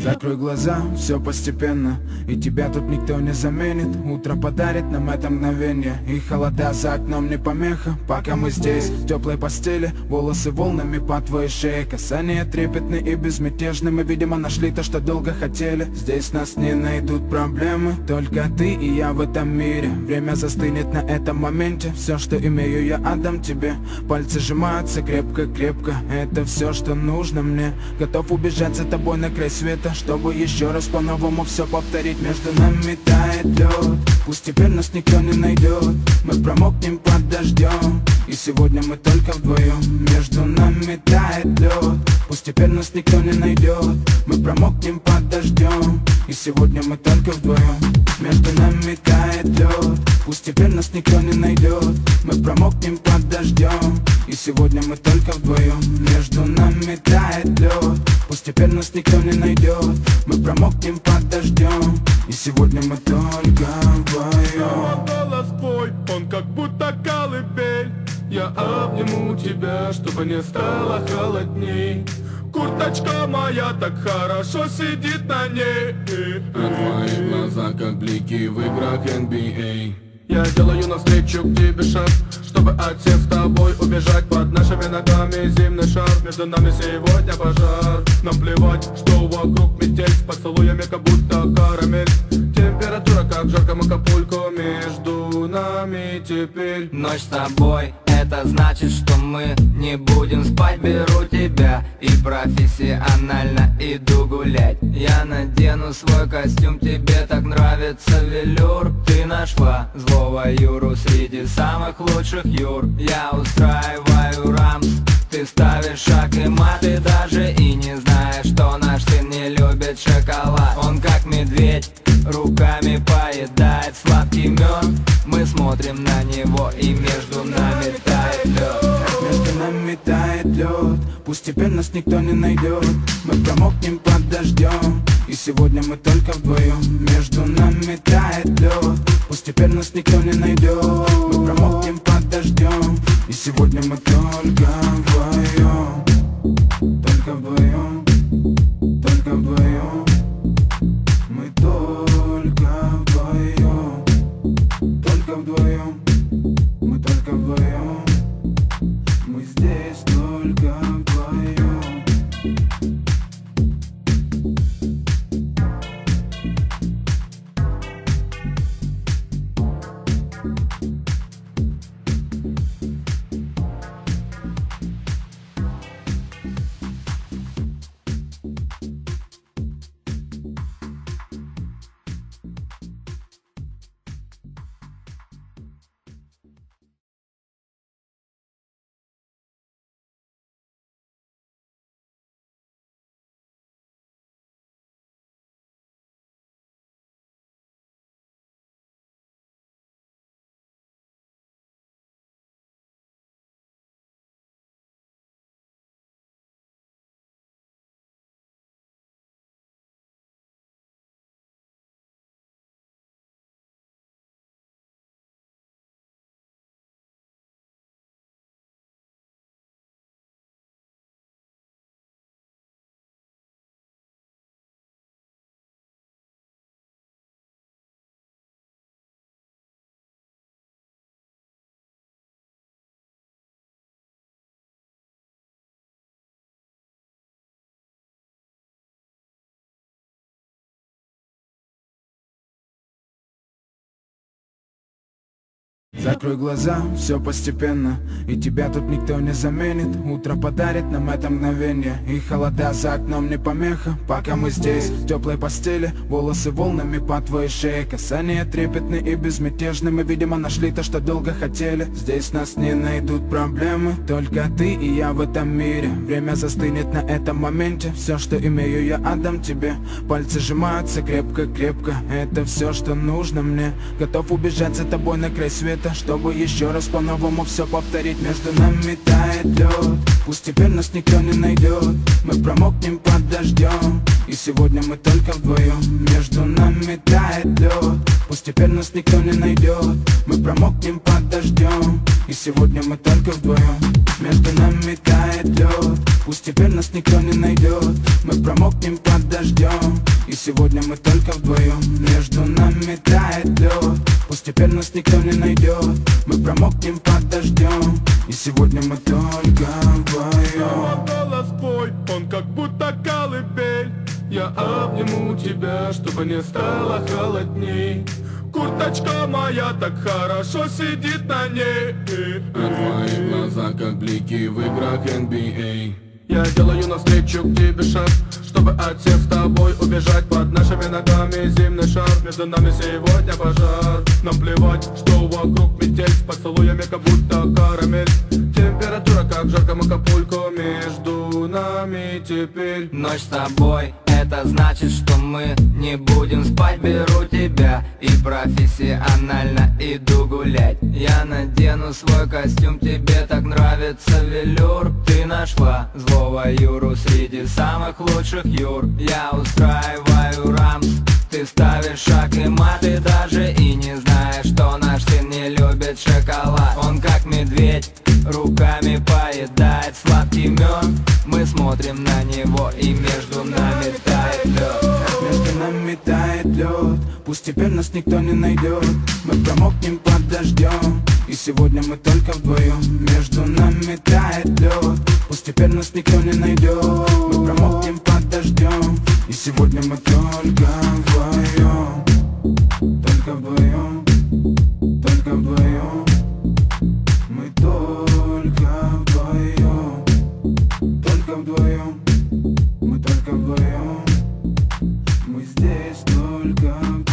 Закрой глаза, все постепенно, и тебя тут никто не заменит. Утро подарит нам это мгновение, и холода за окном не помеха. Пока мы здесь, в теплой постели, волосы волнами по твоей шее. Касания трепетны и безмятежны, мы, видимо, нашли то, что долго хотели. Здесь нас не найдут проблемы, только ты и я в этом мире. Время застынет на этом моменте, все, что имею, я отдам тебе. Пальцы сжимаются крепко-крепко, это все, что нужно мне. Готов убежать за тобой на край света, чтобы еще раз по-новому все повторить. Между нами тает лед, пусть теперь нас никто не найдет. Мы промокнем под дождем, и сегодня мы только вдвоем. Между нами тает лед, пусть теперь нас никто не найдет. Мы промокнем под дождем, и сегодня мы только вдвоем. Между нами тает лед, пусть теперь нас никто не найдет. Мы промокнем под дождем, и сегодня мы только вдвоем. Между нами тает лед, пусть теперь нас никто не найдет. Мы промокнем под дождем, и сегодня мы только вдвоем. Голос твой, он как будто колыбель. Я обниму тебя, чтобы не стало холодней. Курточка моя так хорошо сидит на ней. А твои глаза как блики в играх NBA. Я делаю навстречу к тебе шаг, чтобы от всех с тобой убежать. Под нашими ногами зимний шар, между нами сегодня пожар. Нам плевать, что вокруг метель, с поцелуями как будто карамель. Температура как жарком Акапулько, между нами теперь. Ночь с тобой, это значит, что мы не будем спать. Беру тебя и профессионально иду гулять. Я надену свой костюм, тебе так нравится велюр. Ты нашла злого Юру среди самых лучших Юр. Я устраиваю рамс, ты ставишь шаг и мат. Ты даже и не знаешь, что наш сын не любит шоколад. Он как медведь, руками поедает сладкий мед. Мы смотрим на него, и между нами тает лед. Между нами тает лед, пусть теперь нас никто не найдет. Мы промокнем под дождем, и сегодня мы только вдвоем. Между нами тает лед, пусть теперь нас никто не найдет. Мы промокнем под дождем, и сегодня мы только вдвоем. Только вдвоем, только вдвоем. Мы только вдвоем, только вдвоем. Мы только вдвоем, мы здесь только вдвоем. Закрой глаза, все постепенно, и тебя тут никто не заменит. Утро подарит нам это мгновение, и холода за окном не помеха. Пока мы здесь, в теплой постели, волосы волнами по твоей шее. Касания трепетны и безмятежны, мы, видимо, нашли то, что долго хотели. Здесь нас не найдут проблемы, только ты и я в этом мире. Время застынет на этом моменте, все, что имею, я отдам тебе. Пальцы сжимаются крепко-крепко, это все, что нужно мне. Готов убежать за тобой на край света, чтобы еще раз по-новому все повторить. Между нами тает лед, пусть теперь нас никто не найдет. Мы промокнем под дождем, и сегодня мы только вдвоем. Между нами тает лед, пусть теперь нас никто не найдет. Мы промокнем под дождем, и сегодня мы только вдвоем. Между нами тает лед, пусть теперь нас никто не найдет. Мы промокнем под дождем, и сегодня мы только вдвоем. Между нами тает лед, пусть теперь нас никто не найдет. Мы промокнем под дождем, и сегодня мы только вдвоем. Голос твой, он как будто колыбель. Я обниму тебя, чтобы не стало холодней. Курточка моя так хорошо сидит на ней. А твои глаза как блики в играх NBA. Я делаю навстречу к тебе шаг, чтобы от всех с тобой убежать. Под нашими ногами зимний шар, между нами сегодня пожар. Нам плевать, что вокруг метель, с поцелуями как будто карамель. Температура как жарком Акапулько, между нами теперь. Ночь с тобой, это значит, что мы не будем спать. Беру тебя и профессионально иду гулять. Я надену свой костюм, тебе так нравится велюр. Ты нашла злого Юру среди самых лучших Юр. Я устраиваю рамс, ты ставишь шаг и мат. Ты даже и не знаешь, что наш сын не любит шоколад. Он как медведь, руками поедает сладкий мед. Мы смотрим на него, и между нами тает лед. Между нами тает лед, пусть теперь нас никто не найдет. Мы промокнем под дождем, и сегодня мы только вдвоем. Между нами тает лед, пусть теперь нас никто не найдет. Мы промокнем под дождем, и сегодня мы только вдвоем. Только вдвоем, только вдвоем. Мы только вдвоем, только вдвоем. Мы только вдвоем, мы здесь только вдвоем.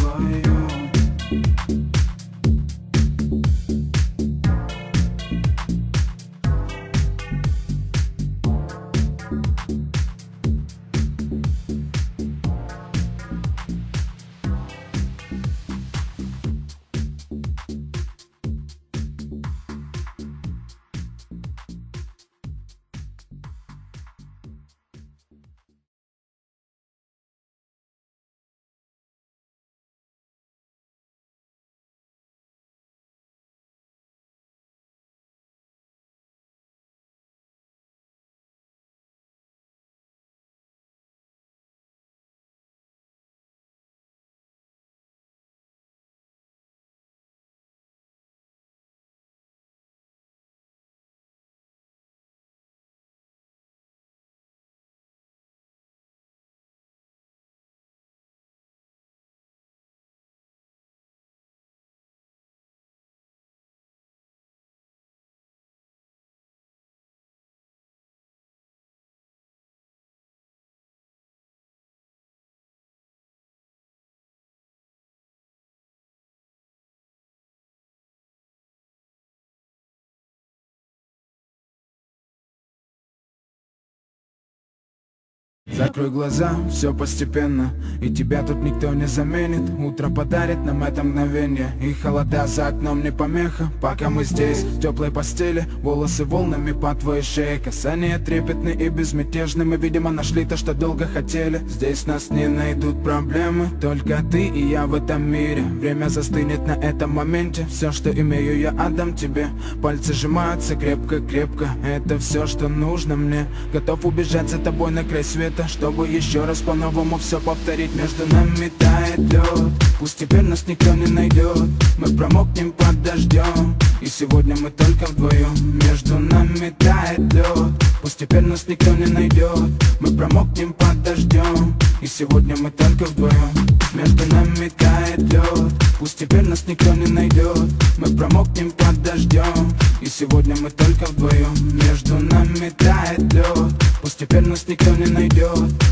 Закрой глаза, все постепенно, и тебя тут никто не заменит. Утро подарит нам это мгновение, и холода за окном не помеха. Пока мы здесь, в теплой постели, волосы волнами по твоей шее. Касания трепетны и безмятежны, мы, видимо, нашли то, что долго хотели. Здесь нас не найдут проблемы, только ты и я в этом мире. Время застынет на этом моменте, все, что имею, я отдам тебе. Пальцы сжимаются крепко-крепко, это все, что нужно мне. Готов убежать за тобой на край света, чтобы еще раз по-новому все повторить. Между нами тает лед, пусть теперь нас никто не найдет. Мы промокнем под дождем, и сегодня мы только вдвоем. Между нами тает лед, пусть теперь нас никто не найдет. Мы промокнем под дождем, и сегодня мы только вдвоем. Между нами тает лед, пусть теперь нас никто не найдет. Мы промокнем под дождем, и сегодня мы только вдвоем. Между нами тает лед, пусть теперь нас никто не найдет.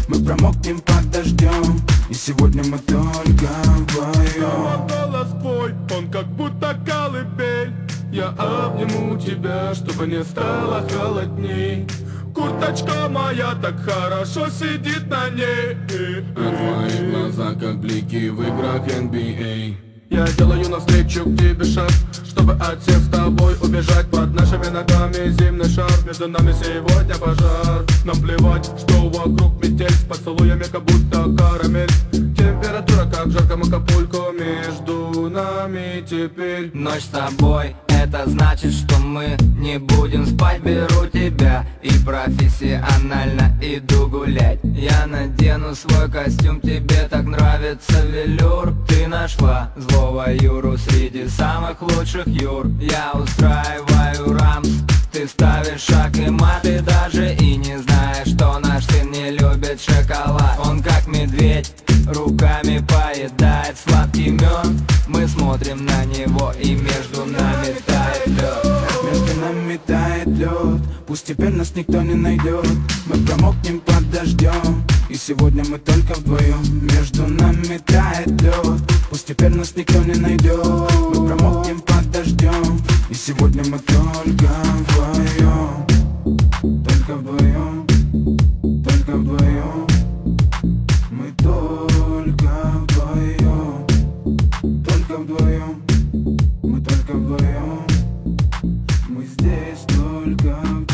Мы промокнем под дождем, и сегодня мы только вдвоем. Голос твой, он как будто колыбель. Я обниму тебя, чтобы не стало холодней. Курточка моя так хорошо сидит на ней. А твои глаза как блики в играх NBA. Я делаю навстречу к тебе шаг, чтобы от всех с тобой убежать. Под нашими ногами зимний шар, между нами сегодня пожар. Нам плевать, что вокруг метель, с поцелуями как будто карамель. Температура как жарком Акапулько, между нами теперь. Ночь с тобой, это значит, что мы не будем спать. Беру тебя и профессионально иду гулять. Я надену свой костюм, тебе так нравится велюр. Ты нашла злого Юру среди самых лучших Юр. Я устраиваю рамс, ты ставишь шаг и мат. Ты даже и не знаешь, что наш сын не любит шоколад. Он как медведь, руками поедает сладкий мед. Мы смотрим на него, и между нами тает лед. Между нами тает лед, пусть теперь нас никто не найдет. Мы промокнем под дождем, и сегодня мы только вдвоем. Между нами тает лед, пусть теперь нас никто не найдет. Мы промокнем под дождем, и сегодня мы только вдвоем. Только вдвоем, только вдвоем. Мы только вдвоем, только вдвоем. Мы только вдвоем, мы здесь только вдвоем.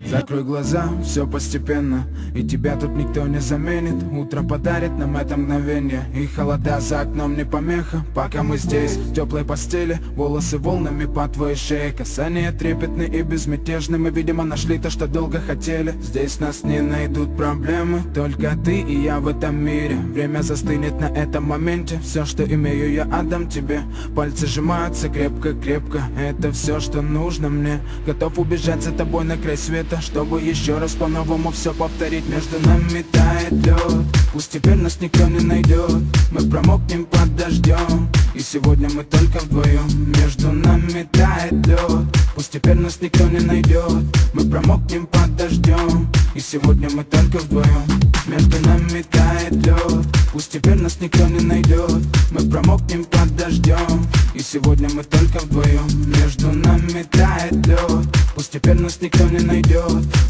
Закрой глаза, все постепенно, и тебя тут никто не заменит. Утро подарит нам это мгновение, и холода за окном не помеха. Пока мы здесь, в теплой постели, волосы волнами по твоей шее. Касания трепетны и безмятежны, мы, видимо, нашли то, что долго хотели. Здесь нас не найдут проблемы, только ты и я в этом мире. Время застынет на этом моменте, все, что имею, я отдам тебе. Пальцы сжимаются крепко-крепко, это все, что нужно мне. Готов убежать за тобой на край света, чтобы еще раз по-новому все повторить. Между нами тает лед, пусть теперь нас никто не найдет. Мы промокнем под дождем, и сегодня мы только вдвоем. Между нами тает лед, пусть теперь нас никто не найдет. Мы промокнем под дождем, и сегодня мы только вдвоем. Между нами тает лед, пусть теперь нас никто не найдет. Мы промокнем под дождем, и сегодня мы только вдвоем. Между нами тает лед, пусть теперь нас никто не найдет.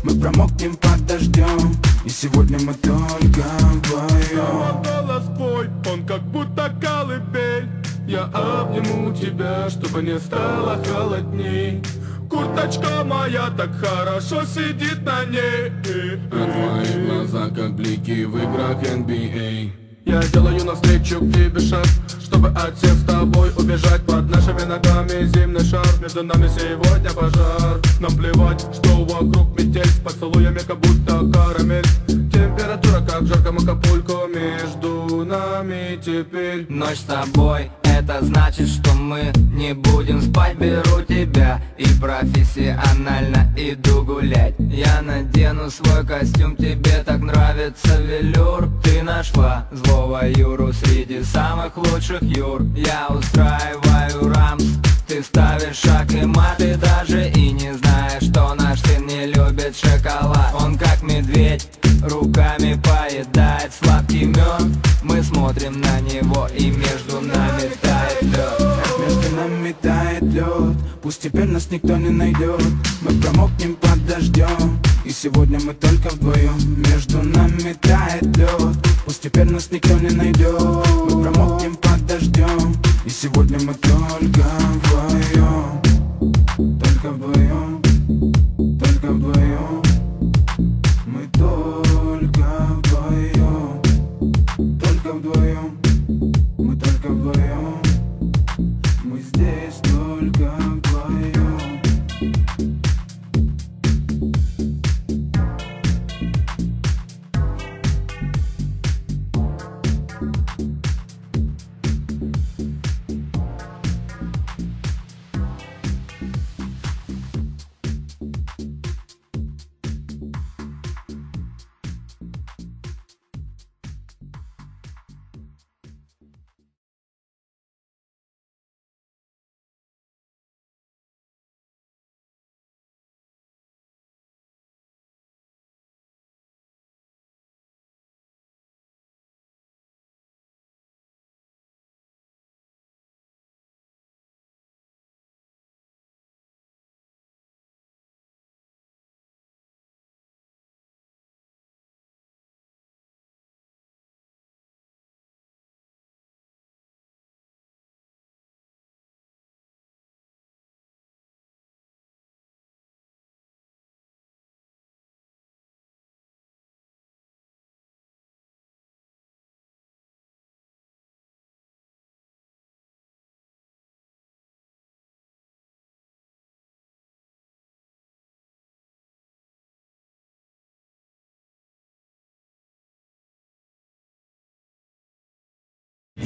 Мы промокнем под дождем, и сегодня мы только вдвоем. Голос твой, он как будто колыбель. Я обниму тебя, чтобы не стало холодней. Курточка моя так хорошо сидит на ней. А твои глаза как блики в играх NBA. Я делаю навстречу к тебе шаг, чтобы от всех с тобой убежать. Под нашими ногами зимний шар, между нами сегодня пожар. Нам плевать, что вокруг метель, с поцелуями как будто карамель. Температура как в жарком Акапулько, между нами теперь. Ночь с тобой, это значит, что мы не будем спать. Беру тебя и профессионально иду гулять. Я надену свой костюм, тебе так нравится велюр. Ты нашла злого Юру среди самых лучших Юр. Я устраиваю рамс, ты ставишь шаг и мат. Ты даже и не знаешь, что наш сын не любит шоколад. Он как медведь, руками поедает сладкий мед. Мы смотрим на него, и между нами тает лед. Между нами тает лед, пусть теперь нас никто не найдет. Мы промокнем под дождем, и сегодня мы только вдвоем. Между нами тает лед, пусть теперь нас никто не найдет. Мы промокнем под дождем, и сегодня мы только вдвоем. Только вдвоем.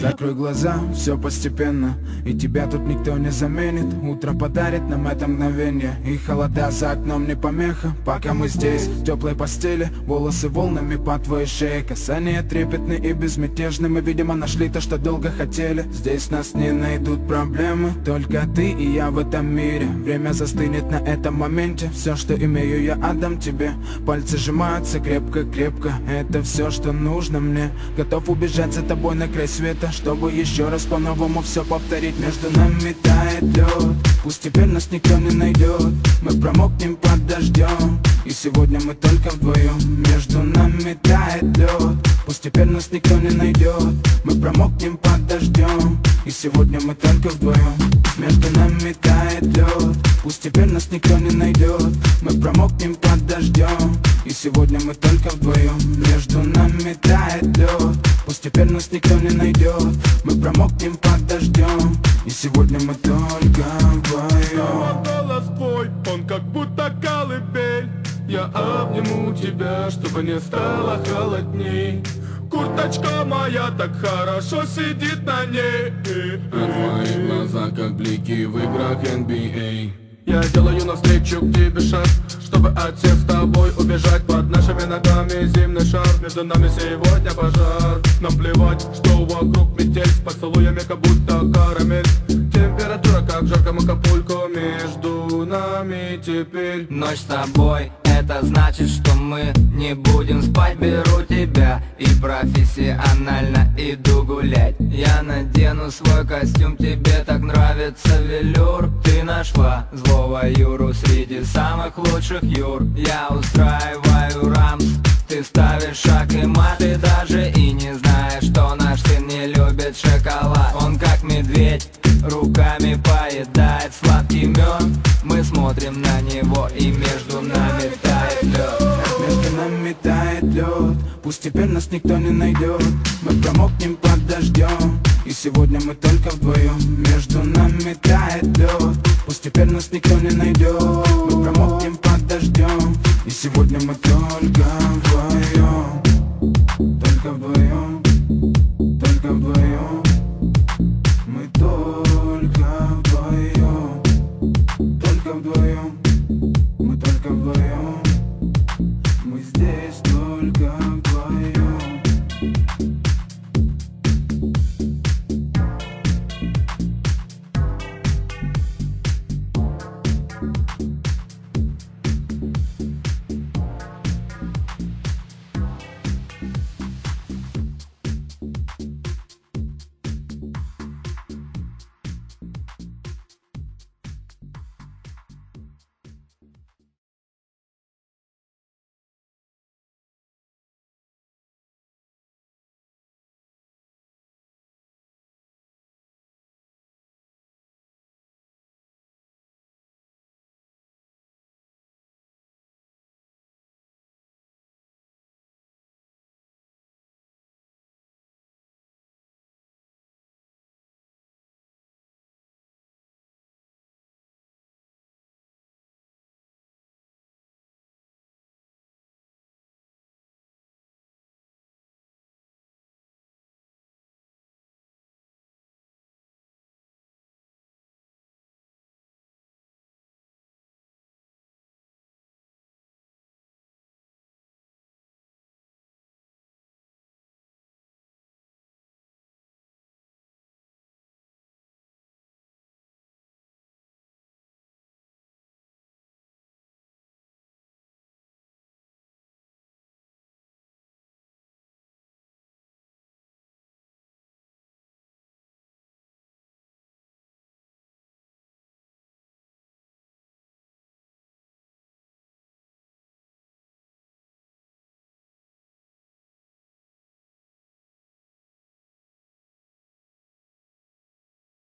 Закрой глаза, все постепенно, и тебя тут никто не заменит. Утро подарит нам это мгновение, и холода за окном не помеха. Пока мы здесь, в теплой постели, волосы волнами по твоей шее. Касания трепетны и безмятежны, мы, видимо, нашли то, что долго хотели. Здесь нас не найдут проблемы, только ты и я в этом мире. Время застынет на этом моменте, все, что имею, я отдам тебе. Пальцы сжимаются крепко-крепко, это все, что нужно мне. Готов убежать за тобой на край света, чтобы еще раз по-новому все повторить. Между нами тает лед, пусть теперь нас никто не найдет. Мы промокнем под дождем, и сегодня мы только вдвоем. Между нами тает лед, пусть теперь нас никто не найдет. Мы промокнем под дождем, и сегодня мы только вдвоем. Между нами тает лед, пусть теперь нас никто не найдет. Мы промокнем под дождем, и сегодня мы только вдвоем. Между нами тает лед, пусть теперь нас никто не найдет. Мы промокнем под дождем, и сегодня мы только вдвоем. Голос твой, он как будто колыбель. Я обниму тебя, чтобы не стало холодней. Курточка моя так хорошо сидит на ней. А твои глаза как блики в играх NBA. Я делаю навстречу к тебе шаг, чтобы от всех с тобой убежать. Под нашими ногами зимний шар, между нами сегодня пожар. Нам плевать, что вокруг метель, с поцелуями как будто карамель. Температура как в жарком Акапулько, между нами теперь. Ночь с тобой, это значит, что мы не будем спать. Беру тебя и профессионально иду гулять. Я надену свой костюм, тебе так нравится велюр. Ты нашла злого Юру среди самых лучших Юр. Я устраиваю рамс, ты ставишь шаг и мат. Ты даже и не знаешь, что наш сын не любит шоколад. Он как медведь, руками поедает сладкий мед. Мы смотрим на него, и между нами тает лед. Между нами тает лед, пусть теперь нас никто не найдет. Мы промокнем под дождем, и сегодня мы только вдвоем. Между нами тает лед, пусть теперь нас никто не найдет. Мы промокнем под дождем, и сегодня мы только вдвоем.